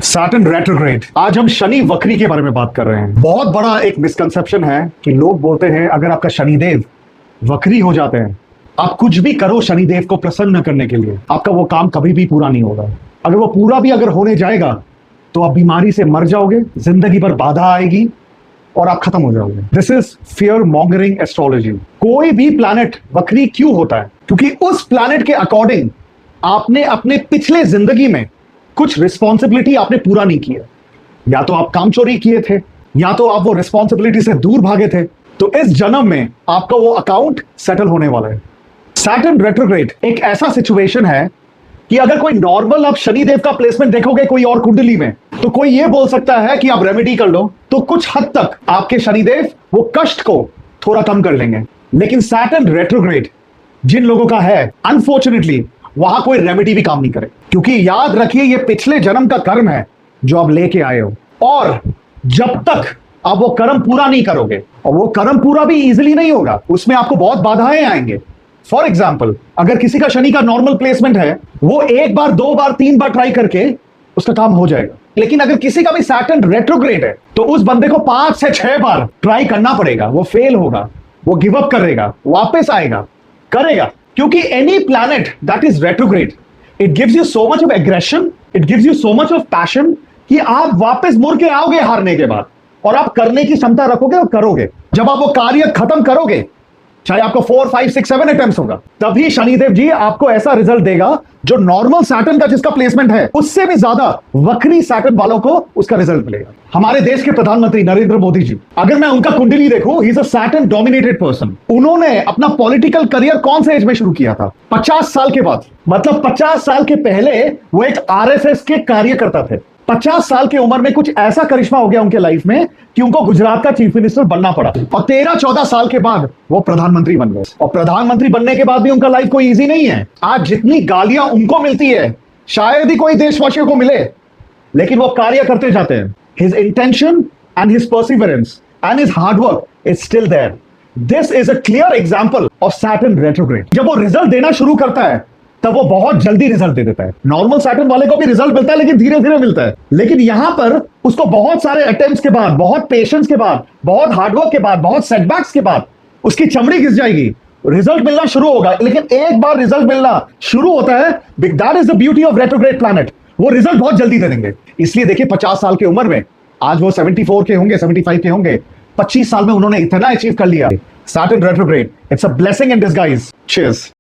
Saturn retrograde. आज हम शनि वक्री के बारे में बात कर रहे हैं। बहुत बड़ा एक मिसकंसेप्शन है कि लोग बोलते हैं अगर आपका शनिदेव वक्री हो जाते हैं, आप कुछ भी करो शनिदेव को प्रसन्न करने के लिए, आपका वो काम कभी भी पूरा नहीं होगा। अगर वो पूरा भी अगर होने जाएगा तो आप बीमारी से मर जाओगे, जिंदगी भर बाधा आएगी और आप खत्म हो जाओगे। This is fear mongering astrology. कोई भी प्लैनेट वक्री क्यों होता है? क्योंकि उस प्लैनेट के अकॉर्डिंग आपने अपने पिछले जिंदगी में कुछ रिस्पॉन्सिबिलिटी आपने पूरा नहीं किया। या तो आप काम चोरी किए थे, या तो आप वो रिस्पॉन्सिबिलिटी से दूर भागे थे। तो इस जन्म में आपका वो अकाउंट सेटल होने वाला है। सैटर्न रेट्रोग्रेड एक ऐसा सिचुएशन है कि अगर कोई नॉर्मल आप शनिदेव का प्लेसमेंट देखोगे कोई और कुंडली में, तो कोई ये बोल सकता है कि आप रेमेडी कर लो, तो कुछ हद तक आपके शनिदेव वो कष्ट को थोड़ा कम कर लेंगे। लेकिन सैटर्न रेट्रोग्रेड जिन लोगों का है, अनफॉर्चुनेटली वहां कोई रेमेडी भी काम नहीं करे। क्योंकि याद रखिए ये पिछले जन्म का कर्म है जो आप लेके आए हो, और जब तक आप वो कर्म पूरा नहीं करोगे, और वो कर्म पूरा भी इजीली नहीं होगा, उसमें आपको बहुत बाधाएं आएंगे। फॉर एग्जाम्पल, अगर किसी का शनि का नॉर्मल प्लेसमेंट है, वो एक बार, दो बार, तीन बार ट्राई करके उसका काम हो जाएगा। लेकिन अगर किसी का भी सैटर्न रेट्रोग्रेड है, तो उस बंदे को 5 से 6 बार ट्राई करना पड़ेगा। वो फेल होगा, वो गिव अप करेगा, वापस आएगा, करेगा। क्योंकि any planet that is retrograde, it gives you so much of aggression, it gives you so much of passion कि आप वापस मुड़ के आओगे हारने के बाद, और आप करने की क्षमता रखोगे और करोगे। जब आप वो कार्य खत्म करोगे, चाहे आपको 4, 5, 6, 7 अटेम्प्ट्स होगा, तभी शनिदेव जी आपको ऐसा रिजल्ट देगा जो नॉर्मल सैटर्न का जिसका प्लेसमेंट है उससे भी ज्यादा वक्री सैटर्न वालों को उसका रिजल्ट मिलेगा। हमारे देश के प्रधानमंत्री नरेंद्र मोदी जी, अगर मैं उनका कुंडली देखूं, he is a Saturn dominated person. उन्होंने अपना पॉलिटिकल करियर कौन से एज में शुरू किया था? 50 साल के बाद। मतलब 50 साल के पहले वो एक आरएसएस के कार्यकर्ता थे। 50 साल की उम्र में कुछ ऐसा करिश्मा हो गया उनके लाइफ में कि उनको गुजरात का चीफ मिनिस्टर बनना पड़ा, और 13-14 साल के बाद वो प्रधानमंत्री बन गए। और प्रधानमंत्री बनने के बाद भी उनका लाइफ कोई इजी नहीं है। आज जितनी गालियां उनको मिलती है शायद ही कोई देशवासियों को मिले, लेकिन वो कार्य करते जाते हैं। His intention and his perseverance and his hard work is still there. This is a clear example of Saturn retrograde. जब वो रिजल्ट देना शुरू करता है तब वो बहुत जल्दी रिजल्ट दे देता है। नॉर्मल सैटर्न वाले को भी रिजल्ट मिलता है, लेकिन धीरे धीरे मिलता है। लेकिन यहां पर उसको बहुत सारे अटेम्प्ट्स के बाद, बहुत पेशेंस के बाद, बहुत हार्डवर्क के बाद, बहुत सेटबैक्स के बाद उसकी चमड़ी घिस जाएगी, रिजल्ट मिलना शुरू होगा। लेकिन एक बार रिजल्ट मिलना शुरू होता है, that is the beauty of retrograde planet. वो रिजल्ट बहुत जल्दी दे देंगे। इसलिए देखिए 50 साल की उम्र में, आज वो 74 के होंगे, 75 के होंगे, 25 साल में उन्होंने इतना अचीव कर लिया। Saturn retrograde, it's a blessing in disguise. Cheers.